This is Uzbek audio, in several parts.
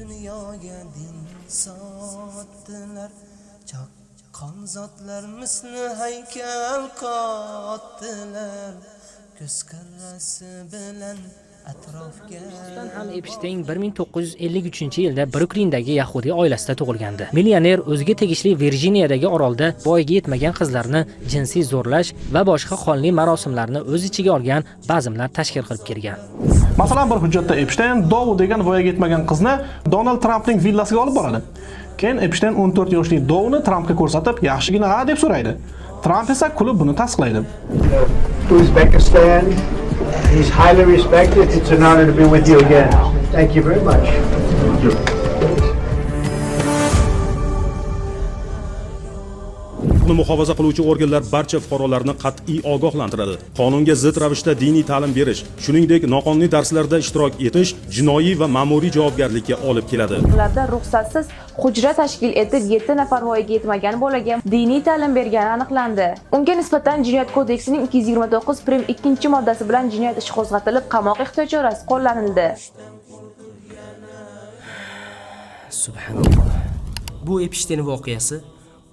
Dunyoga din sotdilar, chaqqon zotlar misli haykal qotdilar, ko'z qarasi bilan atrofga. Ham Epstein 1953-yilda Bruklindagi yahudiy oilasida tug'ilgandi. Millioner o'ziga tegishli Virjiniyadagi orolda voyaga yetmagan qizlarni jinsiy zo'rlash va boshqa qonli marosimlarni o'z ichiga olgan bazmlar tashkil qilib kelgan. Masalan, bir hujjatda Epstein Dow degan voyaga yetmagan qizni Donald Trampning villasiga olib boradi. Keyin Epstein 14 yoshli Downi Trampga ko'rsatib, yaxshigina ha deb so'raydi. Trump esa kulib buni tasdiqlaydi. Uzbekistan, he's highly respected. It's an honor to be with you again. Thank you very much. Huquqni muhofaza qiluvchi organlar barcha fuqarolarni qat'iy ogohlantiradi. Qonunga zid ravishda diniy ta'lim berish, shuningdek noqonuniy darslarda ishtirok etish jinoiy va ma'muriy javobgarlikka olib keladi. Ularda ruxsatsiz hujra tashkil etib 7 nafar voyaga yetmagan bolaga diniy ta'lim bergani aniqlandi. Unga nisbatan Jinoyat kodeksining 229 prim 2-moddasi bilan jinoyat ishi qo'zg'atilib, qamoq ehtiyot chorasi qo'llanildi. Subhanalloh. Bu Epstein voqeasi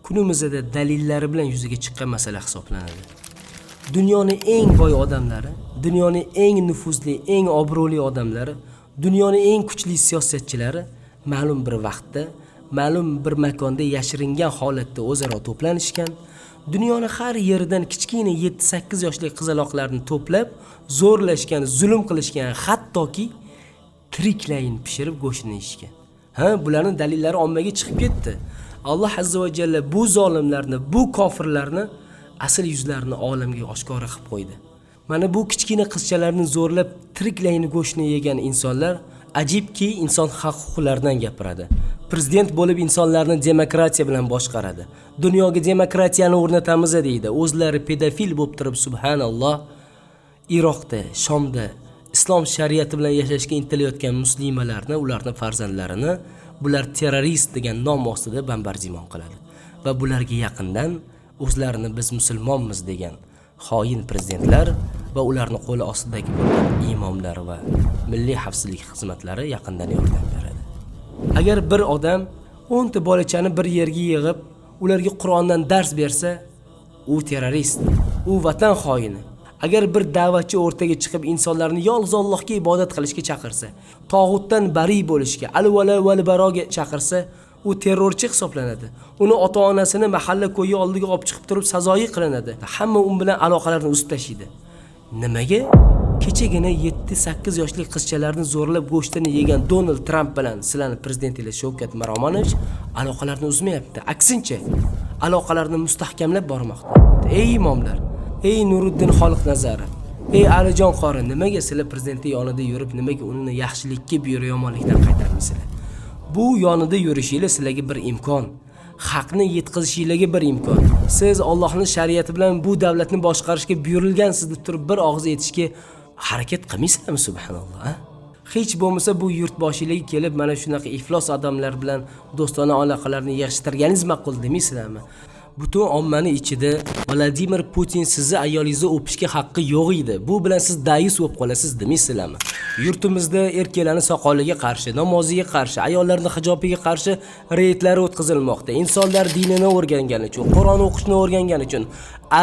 kunimizda dalillari bilan yuzaga chiqqan masala hisoblanadi. Dunyoning eng boy odamlari, dunyoning eng nufuzli, eng obro'li odamlari, dunyoning eng kuchli siyosatchilari ma'lum bir vaqtda, ma'lum bir makonda yashiringan holatda o'zaro to'planishgan, dunyoning har yeridan kichkina 7-8 yoshli qizaloqlarni to'plab, zo'rlashgan, zulm qilishgan, hattoki tiriklayin pishirib go'shtini yeyishgan. Bularning dalillari ommaga chiqib ketdi. Alloh azza va jalla bu zolimlarni, bu kofirlarni asl yuzlarini olamga oshkora qilib qo'ydi. Mana bu kichkina qizchalarni zo'rlab tiriklayin go'shtini yegan insonlar ajibki inson haq-huquqlaridan gapiradi. Prezident bo'lib insonlarni demokratiya bilan boshqaradi. Dunyoga demokratiyani o'rnatamiz deydi. O'zlari pedofil bo'lib turib subhanalloh Iroqda, Shomda islom shariati bilan yashashga intilayotgan muslimalarni, ularning farzandlarini bular terrorist degan nom ostida bombardimon qiladi va bularga yaqindan o'zlarini biz musulmonmiz degan xoin prezidentlar va ularning qo'li ostidagi bo'lgan imomlar va milliy xavfsizlik xizmatlari yaqindan yordam beradi. Agar bir odam 10 ta bolachani bir yerga yig'ib, ularga Qur'ondan dars bersa, u terrorist, u vatan xoini. Agar bir da'vatchi o'rtaga chiqib insonlarni yolg'iz Allohga ibodat qilishga chaqirsa, tog'utdan bari bo'lishga, al-vala val baroga chaqirsa, u terrorchi hisoblanadi. Uni ota-onasini mahalla ko'yi oldiga olib chiqib turib sazoyi qilinadi. Hamma u bilan aloqalarni uzib tashlaydi. Nimaga? Kechagina 7-8 yoshli qizchalarni zo'rlab go'shtini yegan Donald Trump bilan sizlarning prezidentingiz Shavkat Miromonovich aloqalarni uzmayapti. Aksincha, aloqalarni mustahkamlab bormoqda. Ey imomlar, ey Nuriddin Xoliqnazarov, ey Alijon qori, nimaga sizlar prezidentning yonida yurib, nimaga uni yaxshilikka buyurib, yomonlikdan qaytarmaysizlar? Bu yonida yurishingiz sizlarga bir imkon, haqni yetkazishingiz bir imkon. Siz Allohning shariati bilan bu davlatni boshqarishga buyurilgansiz deb turib bir og'iz aytishga harakat qilmaysizlarmi subhanalloh? Hech bo'lmasa bu yurtboshilarga kelib mana shunaqa iflos odamlar bilan do'stona aloqalarni yig'ishtirganingiz ma'qul demaysizlarmi? Butun ommani ichida Vladimir Putin sizni ayolingizni o'pishga haqqi yo'q edi. Bu bilan siz dayus bo'lib qolasiz demaysizlarmi? Yurtimizda erkaklarning soqoliga qarshi, namoziga qarshi, ayollarning hijobiga qarshi reydlar o'tkazilmoqda. Insonlar dinini o'rgangani uchun, Qur'on o'qishni o'rgangani uchun,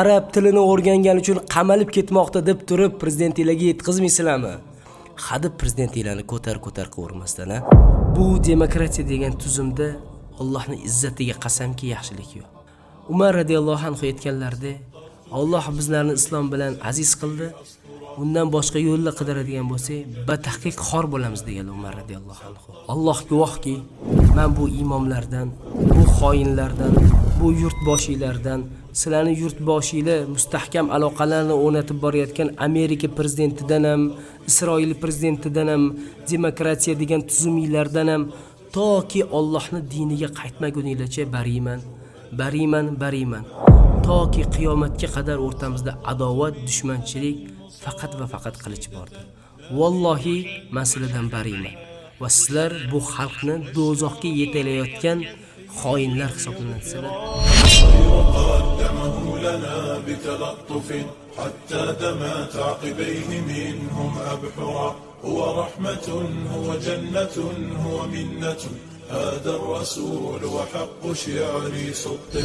arab tilini o'rgangani uchun qamalib ketmoqda deb turib prezidentinglarga yetkazmaysizlarmi? Hadib prezidentinglarni ko'tar qilmasdan, bu demokratiya degan tuzumda Allohning izzatiga qasamki yaxshilik yo'q. Umar radhiyallohu anhu aytganlarida, Alloh bizlarni islom bilan aziz qildi. Undan boshqa yo'llar qidiradigan bo'lsak, batahqiq xor bo'lamiz degan Umar radhiyallohu anhu. Alloh guvohki, men bu imomlardan, bu xoinlardan, bu yurtboshiylardan, sizlarning yurtboshiylar mustahkam aloqalarni o'rnatib borayotgan Amerika prezidentidan ham, Isroil prezidentidan ham, demokratiya degan tuzumiylardan ham toki Allohning diniga qaytmaguninglarcha bariman. Toki qiyomatga qadar o'rtamizda adovat, dushmanchilik faqat va faqat qilich bordi. Vallohi masaladan bariman. Va sizlar bu xalqni do'zaxga yetalayotgan xoinlar hisoblanasizlar. حتى دمت عقبيه منهم أبحرا هو رحمة هو جنة هو منة هذا الرسول وحق شعري سطر